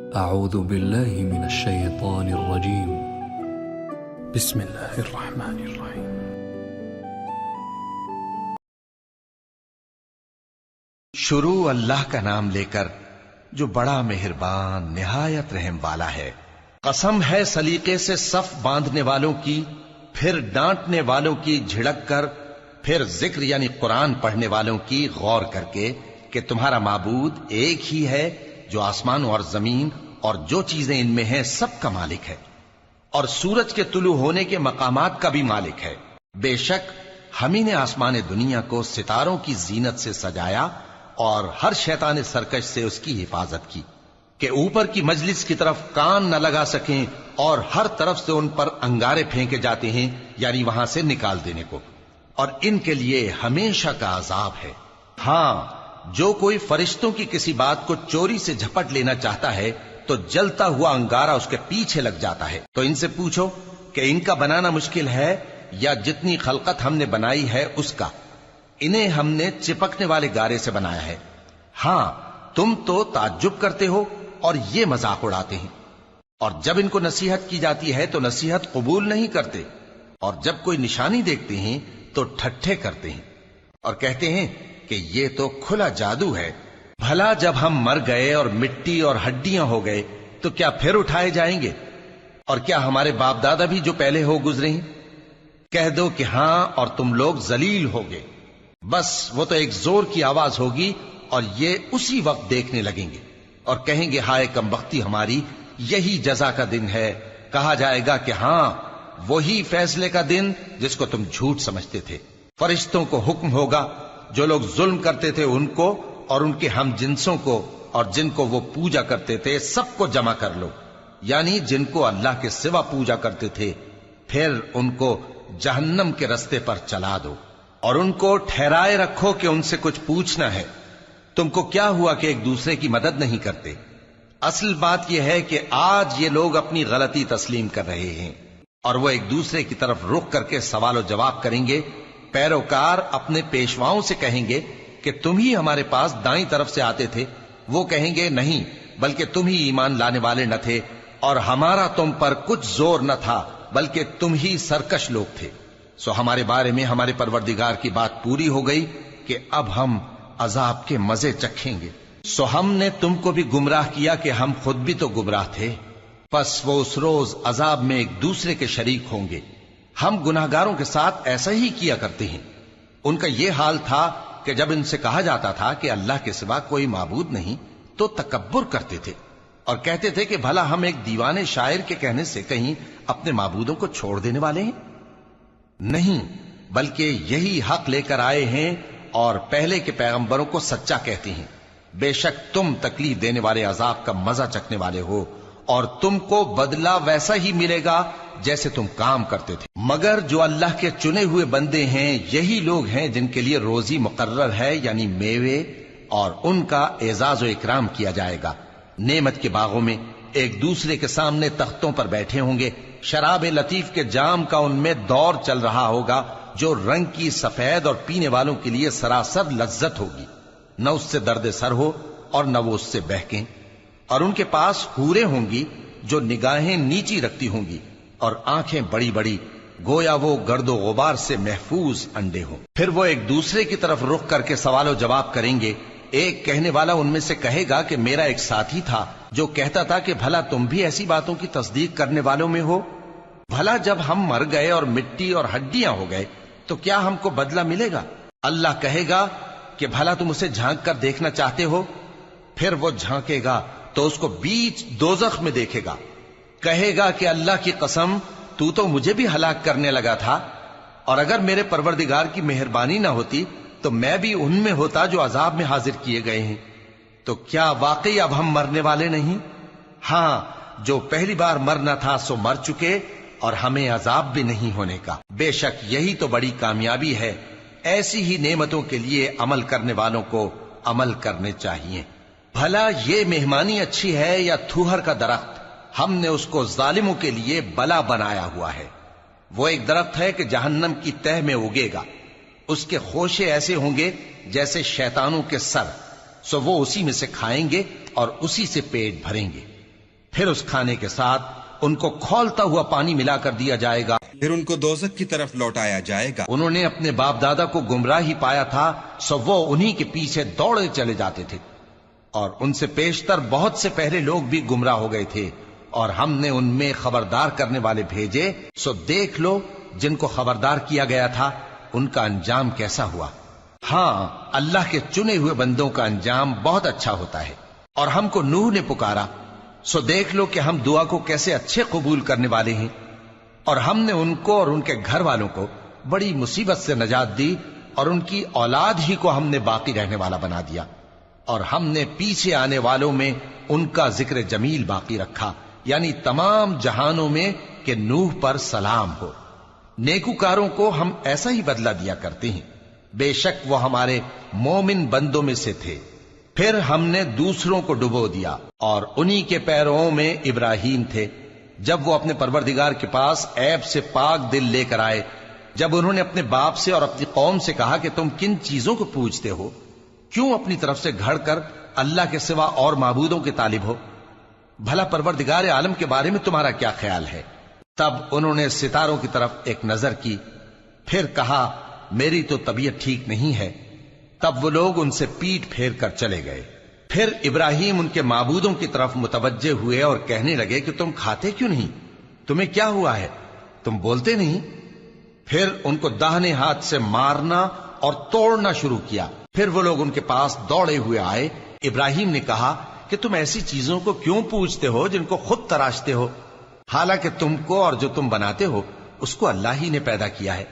أعوذ بالله من الشيطان الرجيم. بسم الله الرحمن الرحيم. شروع اللہ کا نام لے کر جو بڑا مہربان نہایت رحم والا ہے۔ قسم ہے سلیقے سے صف باندھنے والوں کی، پھر ڈانٹنے والوں کی جھڑک کر، پھر ذکر یعنی قرآن پڑھنے والوں کی غور کر کے کہ تمہارا معبود ایک ہی ہے جو آسمان اور زمین اور جو چیزیں ان میں ہیں سب کا مالک ہے، اور سورج کے طلوع ہونے کے مقامات کا بھی مالک ہے۔ بے شک ہم ہی نے آسمان دنیا کو ستاروں کی زینت سے سجایا اور ہر شیطان سرکش سے اس کی حفاظت کی کہ اوپر کی مجلس کی طرف کان نہ لگا سکیں، اور ہر طرف سے ان پر انگارے پھینکے جاتے ہیں یعنی وہاں سے نکال دینے کو، اور ان کے لیے ہمیشہ کا عذاب ہے۔ ہاں، جو کوئی فرشتوں کی کسی بات کو چوری سے جھپٹ لینا چاہتا ہے تو جلتا ہوا انگارہ اس کے پیچھے لگ جاتا ہے۔ تو ان سے پوچھو کہ ان کا بنانا مشکل ہے یا جتنی خلقت ہم نے بنائی ہے اس کا؟ انہیں ہم نے چپکنے والے گارے سے بنایا ہے۔ ہاں، تم تو تعجب کرتے ہو اور یہ مذاق اڑاتے ہیں، اور جب ان کو نصیحت کی جاتی ہے تو نصیحت قبول نہیں کرتے، اور جب کوئی نشانی دیکھتے ہیں تو ٹھٹھے کرتے ہیں اور کہتے ہیں کہ یہ تو کھلا جادو ہے۔ بھلا جب ہم مر گئے اور مٹی اور ہڈیاں ہو گئے تو کیا پھر اٹھائے جائیں گے؟ اور کیا ہمارے باپ دادا بھی جو پہلے ہو گزرے ہیں؟ کہہ دو کہ ہاں، اور تم لوگ ذلیل ہوگے۔ بس وہ تو ایک زور کی آواز ہوگی اور یہ اسی وقت دیکھنے لگیں گے اور کہیں گے ہائے کمبختی ہماری، یہی جزا کا دن ہے۔ کہا جائے گا کہ ہاں، وہی فیصلے کا دن جس کو تم جھوٹ سمجھتے تھے۔ فرشتوں کو حکم ہوگا جو لوگ ظلم کرتے تھے ان کو اور ان کے ہم جنسوں کو اور جن کو وہ پوجا کرتے تھے سب کو جمع کر لو، یعنی جن کو اللہ کے سوا پوجا کرتے تھے، پھر ان کو جہنم کے رستے پر چلا دو اور ان کو ٹھہرائے رکھو کہ ان سے کچھ پوچھنا ہے۔ تم کو کیا ہوا کہ ایک دوسرے کی مدد نہیں کرتے؟ اصل بات یہ ہے کہ آج یہ لوگ اپنی غلطی تسلیم کر رہے ہیں اور وہ ایک دوسرے کی طرف رخ کر کے سوال و جواب کریں گے۔ پیروکار اپنے پیشواؤں سے کہیں گے کہ تم ہی ہمارے پاس دائیں طرف سے آتے تھے۔ وہ کہیں گے نہیں، بلکہ تم ہی ایمان لانے والے نہ تھے، اور ہمارا تم پر کچھ زور نہ تھا، بلکہ تم ہی سرکش لوگ تھے۔ سو ہمارے بارے میں ہمارے پروردگار کی بات پوری ہو گئی کہ اب ہم عذاب کے مزے چکھیں گے۔ سو ہم نے تم کو بھی گمراہ کیا کہ ہم خود بھی تو گمراہ تھے، پس وہ اس روز عذاب میں ایک دوسرے کے شریک ہوں گے۔ ہم گناہگاروں کے ساتھ ایسا ہی کیا کرتے ہیں۔ ان کا یہ حال تھا کہ جب ان سے کہا جاتا تھا کہ اللہ کے سوا کوئی معبود نہیں تو تکبر کرتے تھے اور کہتے تھے کہ بھلا ہم ایک دیوانے شاعر کے کہنے سے کہیں اپنے معبودوں کو چھوڑ دینے والے ہیں؟ نہیں، بلکہ یہی حق لے کر آئے ہیں اور پہلے کے پیغمبروں کو سچا کہتے ہیں۔ بے شک تم تکلیف دینے والے عذاب کا مزہ چکھنے والے ہو، اور تم کو بدلہ ویسا ہی ملے گا جیسے تم کام کرتے تھے۔ مگر جو اللہ کے چنے ہوئے بندے ہیں یہی لوگ ہیں جن کے لیے روزی مقرر ہے، یعنی میوے، اور ان کا اعزاز و اکرام کیا جائے گا۔ نعمت کے باغوں میں ایک دوسرے کے سامنے تختوں پر بیٹھے ہوں گے، شراب لطیف کے جام کا ان میں دور چل رہا ہوگا جو رنگ کی سفید اور پینے والوں کے لیے سراسر لذت ہوگی، نہ اس سے درد سر ہو اور نہ وہ اس سے بہکیں۔ اور ان کے پاس حوریں ہوں گی جو نگاہیں نیچی رکھتی ہوں گی اور آنکھیں بڑی بڑی، گویا وہ گرد و غبار سے محفوظ انڈے ہوں۔ پھر وہ ایک دوسرے کی طرف رخ کر کے سوال و جواب کریں گے۔ ایک کہنے والا ان میں سے کہے گا کہ میرا ایک ساتھی تھا جو کہتا تھا کہ بھلا تم بھی ایسی باتوں کی تصدیق کرنے والوں میں ہو؟ بھلا جب ہم مر گئے اور مٹی اور ہڈیاں ہو گئے تو کیا ہم کو بدلہ ملے گا؟ اللہ کہے گا کہ بھلا تم اسے جھانک کر دیکھنا چاہتے ہو؟ پھر وہ جھانکے گا تو اس کو بیچ دوزخ میں دیکھے گا، کہے گا کہ اللہ کی قسم تو مجھے بھی ہلاک کرنے لگا تھا، اور اگر میرے پروردگار کی مہربانی نہ ہوتی تو میں بھی ان میں ہوتا جو عذاب میں حاضر کیے گئے ہیں۔ تو کیا واقعی اب ہم مرنے والے نہیں؟ ہاں، جو پہلی بار مرنا تھا سو مر چکے، اور ہمیں عذاب بھی نہیں ہونے کا۔ بے شک یہی تو بڑی کامیابی ہے۔ ایسی ہی نعمتوں کے لیے عمل کرنے والوں کو عمل کرنے چاہیے۔ بھلا یہ مہمانی اچھی ہے یا تھوہر کا درخت؟ ہم نے اس کو ظالموں کے لیے بلا بنایا ہوا ہے۔ وہ ایک درخت ہے کہ جہنم کی تہ میں اگے گا، اس کے خوشے ایسے ہوں گے جیسے شیطانوں کے سر، سو وہ اسی میں سے کھائیں گے اور اسی سے پیٹ بھریں گے۔ پھر اس کھانے کے ساتھ ان کو کھولتا ہوا پانی ملا کر دیا جائے گا، پھر ان کو دوزخ کی طرف لوٹایا جائے گا۔ انہوں نے اپنے باپ دادا کو گمراہی پایا تھا، سو وہ انہی کے پیچھے دوڑے چلے جاتے تھے، اور ان سے پیشتر بہت سے پہلے لوگ بھی گمراہ ہو گئے تھے، اور ہم نے ان میں خبردار کرنے والے بھیجے، سو دیکھ لو جن کو خبردار کیا گیا تھا ان کا انجام کیسا ہوا۔ ہاں، اللہ کے چنے ہوئے بندوں کا انجام بہت اچھا ہوتا ہے۔ اور ہم کو نوح نے پکارا، سو دیکھ لو کہ ہم دعا کو کیسے اچھے قبول کرنے والے ہیں، اور ہم نے ان کو اور ان کے گھر والوں کو بڑی مصیبت سے نجات دی، اور ان کی اولاد ہی کو ہم نے باقی رہنے والا بنا دیا، اور ہم نے پیچھے آنے والوں میں ان کا ذکر جمیل باقی رکھا، یعنی تمام جہانوں میں کہ نوح پر سلام ہو۔ نیکوکاروں کو ہم ایسا ہی بدلہ دیا کرتے ہیں، بے شک وہ ہمارے مومن بندوں میں سے تھے۔ پھر ہم نے دوسروں کو ڈبو دیا، اور انہی کے پیروں میں ابراہیم تھے، جب وہ اپنے پروردگار کے پاس عیب سے پاک دل لے کر آئے، جب انہوں نے اپنے باپ سے اور اپنی قوم سے کہا کہ تم کن چیزوں کو پوجتے ہو، کیوں اپنی طرف سے گھڑ کر اللہ کے سوا اور معبودوں کے طالب ہو؟ بھلا پروردگار عالم کے بارے میں تمہارا کیا خیال ہے؟ تب انہوں نے ستاروں کی طرف ایک نظر کی، پھر کہا میری تو طبیعت ٹھیک نہیں ہے۔ تب وہ لوگ ان سے پیٹ پھیر کر چلے گئے۔ پھر ابراہیم ان کے معبودوں کی طرف متوجہ ہوئے اور کہنے لگے کہ تم کھاتے کیوں نہیں؟ تمہیں کیا ہوا ہے؟ تم بولتے نہیں؟ پھر ان کو داہنے ہاتھ سے مارنا اور توڑنا شروع کیا۔ پھر وہ لوگ ان کے پاس دوڑے ہوئے آئے۔ ابراہیم نے کہا کہ تم ایسی چیزوں کو کیوں پوجتے ہو جن کو خود تراشتے ہو، حالانکہ تم کو اور جو تم بناتے ہو اس کو اللہ ہی نے پیدا کیا ہے۔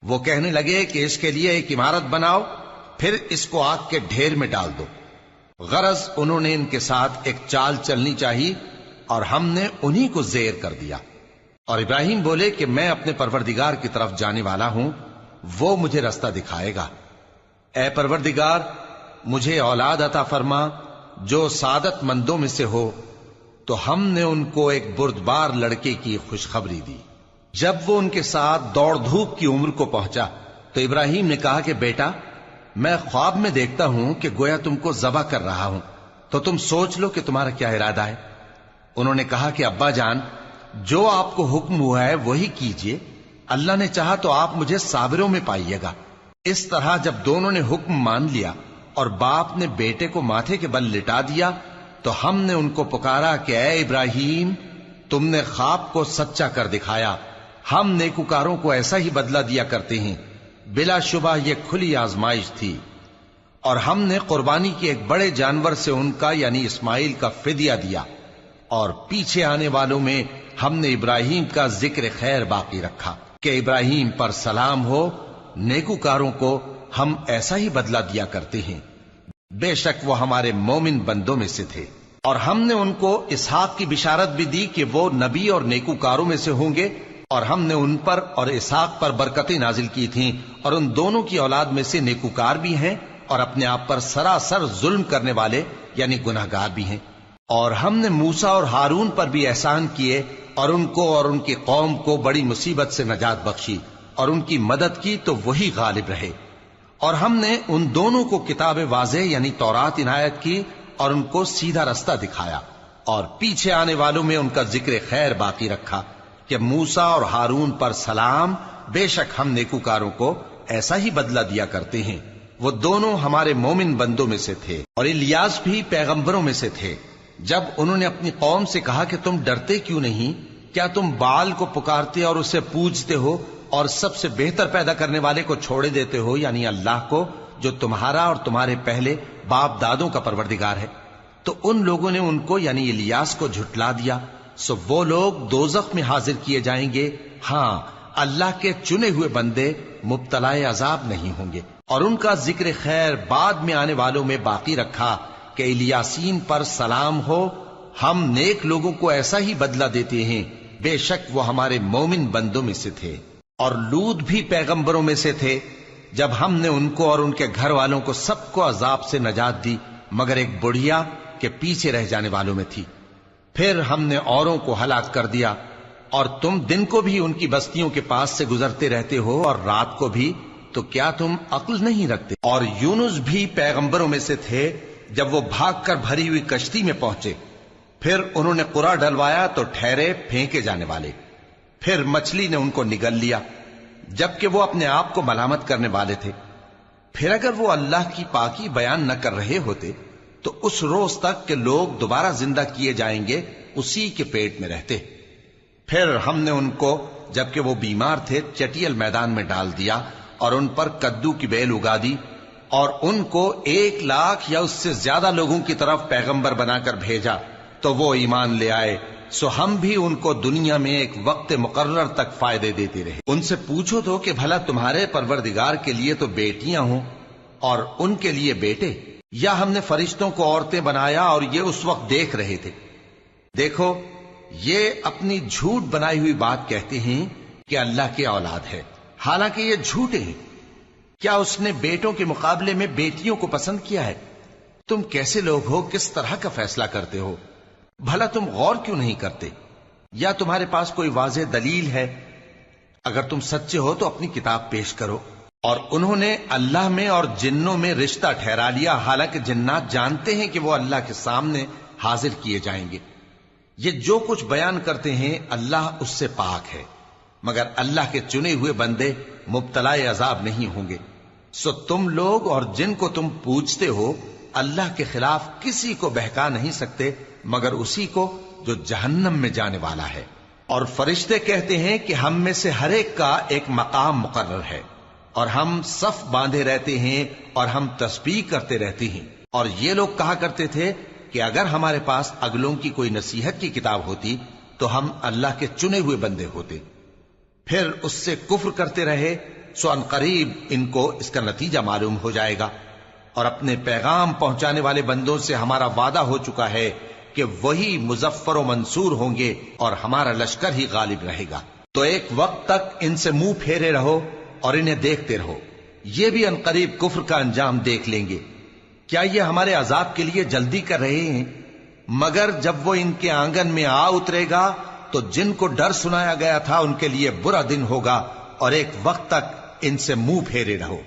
وہ کہنے لگے کہ اس کے لیے ایک عمارت بناؤ، پھر اس کو آگ کے ڈھیر میں ڈال دو۔ غرض انہوں نے ان کے ساتھ ایک چال چلنی چاہی، اور ہم نے انہی کو زیر کر دیا۔ اور ابراہیم بولے کہ میں اپنے پروردگار کی طرف جانے والا ہوں، وہ مجھے رستہ دکھائے گا۔ اے پروردگار، مجھے اولاد عطا فرما جو سعادت مندوں میں سے ہو۔ تو ہم نے ان کو ایک بردبار لڑکے کی خوشخبری دی۔ جب وہ ان کے ساتھ دوڑ دھوپ کی عمر کو پہنچا تو ابراہیم نے کہا کہ بیٹا، میں خواب میں دیکھتا ہوں کہ گویا تم کو ذبح کر رہا ہوں، تو تم سوچ لو کہ تمہارا کیا ارادہ ہے۔ انہوں نے کہا کہ ابا جان، جو آپ کو حکم ہوا ہے وہی کیجئے، اللہ نے چاہا تو آپ مجھے صابروں میں پائیے گا۔ اس طرح جب دونوں نے حکم مان لیا اور باپ نے بیٹے کو ماتھے کے بل لٹا دیا، تو ہم نے ان کو پکارا کہ اے ابراہیم، تم نے خواب کو سچا کر دکھایا، ہم نیکوکاروں کو ایسا ہی بدلہ دیا کرتے ہیں، بلا شبہ یہ کھلی آزمائش تھی۔ اور ہم نے قربانی کی ایک بڑے جانور سے ان کا یعنی اسماعیل کا فدیہ دیا، اور پیچھے آنے والوں میں ہم نے ابراہیم کا ذکر خیر باقی رکھا کہ ابراہیم پر سلام ہو، نیکوکاروں کو ہم ایسا ہی بدلہ دیا کرتے ہیں، بے شک وہ ہمارے مومن بندوں میں سے تھے۔ اور ہم نے ان کو اسحاق کی بشارت بھی دی کہ وہ نبی اور نیکوکاروں میں سے ہوں گے، اور ہم نے ان پر اور اسحاق پر برکتیں نازل کی تھیں، اور ان دونوں کی اولاد میں سے نیکوکار بھی ہیں اور اپنے آپ پر سراسر ظلم کرنے والے یعنی گناہگار بھی ہیں۔ اور ہم نے موسیٰ اور ہارون پر بھی احسان کیے، اور ان کو اور ان کی قوم کو بڑی مصیبت سے نجات بخشی، اور ان کی مدد کی تو وہی غالب رہے۔ اور ہم نے ان دونوں کو کتاب واضح یعنی تورات عنایت کی، اور ان کو سیدھا رستہ دکھایا، اور پیچھے آنے والوں میں ان کا ذکر خیر باقی رکھا کہ موسیٰ اور ہارون پر سلام، بے شک ہم نیکوکاروں کو ایسا ہی بدلہ دیا کرتے ہیں۔ وہ دونوں ہمارے مومن بندوں میں سے تھے، اور الیاس بھی پیغمبروں میں سے تھے۔ جب انہوں نے اپنی قوم سے کہا کہ تم ڈرتے کیوں نہیں؟ کیا تم بال کو پکارتے اور اسے پوجتے ہو، اور سب سے بہتر پیدا کرنے والے کو چھوڑے دیتے ہو یعنی اللہ کو، جو تمہارا اور تمہارے پہلے باپ دادوں کا پروردگار ہے؟ تو ان لوگوں نے ان کو یعنی الیاس کو جھٹلا دیا، سو وہ لوگ دوزخ میں حاضر کیے جائیں گے۔ ہاں، اللہ کے چنے ہوئے بندے مبتلا عذاب نہیں ہوں گے۔ اور ان کا ذکر خیر بعد میں آنے والوں میں باقی رکھا کہ الیاسین پر سلام ہو، ہم نیک لوگوں کو ایسا ہی بدلہ دیتے ہیں، بے شک وہ ہمارے مومن بندوں میں سے تھے۔ اور لوط بھی پیغمبروں میں سے تھے، جب ہم نے ان کو اور ان کے گھر والوں کو سب کو عذاب سے نجات دی، مگر ایک بڑھیا کہ پیچھے رہ جانے والوں میں تھی۔ پھر ہم نے اوروں کو ہلاک کر دیا، اور تم دن کو بھی ان کی بستیوں کے پاس سے گزرتے رہتے ہو اور رات کو بھی، تو کیا تم عقل نہیں رکھتے؟ اور یونس بھی پیغمبروں میں سے تھے، جب وہ بھاگ کر بھری ہوئی کشتی میں پہنچے پھر انہوں نے قرا ڈلوایا تو ٹھہرے پھینکے جانے والے. پھر مچھلی نے ان کو نگل لیا جبکہ وہ اپنے آپ کو ملامت کرنے والے تھے. پھر اگر وہ اللہ کی پاکی بیان نہ کر رہے ہوتے تو اس روز تک کہ لوگ دوبارہ زندہ کیے جائیں گے اسی کے پیٹ میں رہتے. پھر ہم نے ان کو جبکہ وہ بیمار تھے چٹیل میدان میں ڈال دیا اور ان پر کدو کی بیل اگا دی اور ان کو 1,00,000 یا اس سے زیادہ لوگوں کی طرف پیغمبر بنا کر بھیجا تو وہ ایمان لے آئے. سو ہم بھی ان کو دنیا میں ایک وقت مقرر تک فائدے دیتے رہے. ان سے پوچھو تو کہ بھلا تمہارے پروردگار کے لیے تو بیٹیاں ہوں اور ان کے لیے بیٹے، یا ہم نے فرشتوں کو عورتیں بنایا اور یہ اس وقت دیکھ رہے تھے؟ دیکھو یہ اپنی جھوٹ بنائی ہوئی بات کہتے ہیں کہ اللہ کی اولاد ہے، حالانکہ یہ جھوٹے ہیں. کیا اس نے بیٹوں کے مقابلے میں بیٹیوں کو پسند کیا ہے؟ تم کیسے لوگ ہو؟ کس طرح کا فیصلہ کرتے ہو؟ بھلا تم غور کیوں نہیں کرتے؟ یا تمہارے پاس کوئی واضح دلیل ہے؟ اگر تم سچے ہو تو اپنی کتاب پیش کرو. اور انہوں نے اللہ میں اور جنوں میں رشتہ ٹھہرا لیا، حالانکہ جنات جانتے ہیں کہ وہ اللہ کے سامنے حاضر کیے جائیں گے. یہ جو کچھ بیان کرتے ہیں اللہ اس سے پاک ہے، مگر اللہ کے چنے ہوئے بندے مبتلا عذاب نہیں ہوں گے. سو تم لوگ اور جن کو تم پوجتے ہو اللہ کے خلاف کسی کو بہکا نہیں سکتے مگر اسی کو جو جہنم میں جانے والا ہے. اور فرشتے کہتے ہیں کہ ہم میں سے ہر ایک کا ایک مقام مقرر ہے اور ہم صف باندھے رہتے ہیں اور ہم تسبیح کرتے رہتے ہیں. اور یہ لوگ کہا کرتے تھے کہ اگر ہمارے پاس اگلوں کی کوئی نصیحت کی کتاب ہوتی تو ہم اللہ کے چنے ہوئے بندے ہوتے. پھر اس سے کفر کرتے رہے، سو ان قریب ان کو اس کا نتیجہ معلوم ہو جائے گا. اور اپنے پیغام پہنچانے والے بندوں سے ہمارا وعدہ ہو چکا ہے کہ وہی مظفر و منصور ہوں گے اور ہمارا لشکر ہی غالب رہے گا. تو ایک وقت تک ان سے منہ پھیرے رہو اور انہیں دیکھتے رہو، یہ بھی ان قریب کفر کا انجام دیکھ لیں گے. کیا یہ ہمارے عذاب کے لیے جلدی کر رہے ہیں؟ مگر جب وہ ان کے آنگن میں آ اترے گا تو جن کو ڈر سنایا گیا تھا ان کے لیے برا دن ہوگا. اور ایک وقت تک ان سے منہ پھیرے رہو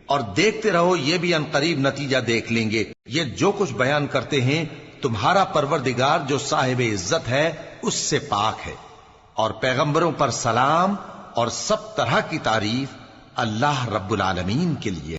اور دیکھتے رہو، یہ بھی ان قریب نتیجہ دیکھ لیں گے. یہ جو کچھ بیان کرتے ہیں تمہارا پروردگار جو صاحب عزت ہے اس سے پاک ہے. اور پیغمبروں پر سلام اور سب طرح کی تعریف اللہ رب العالمین کے لیے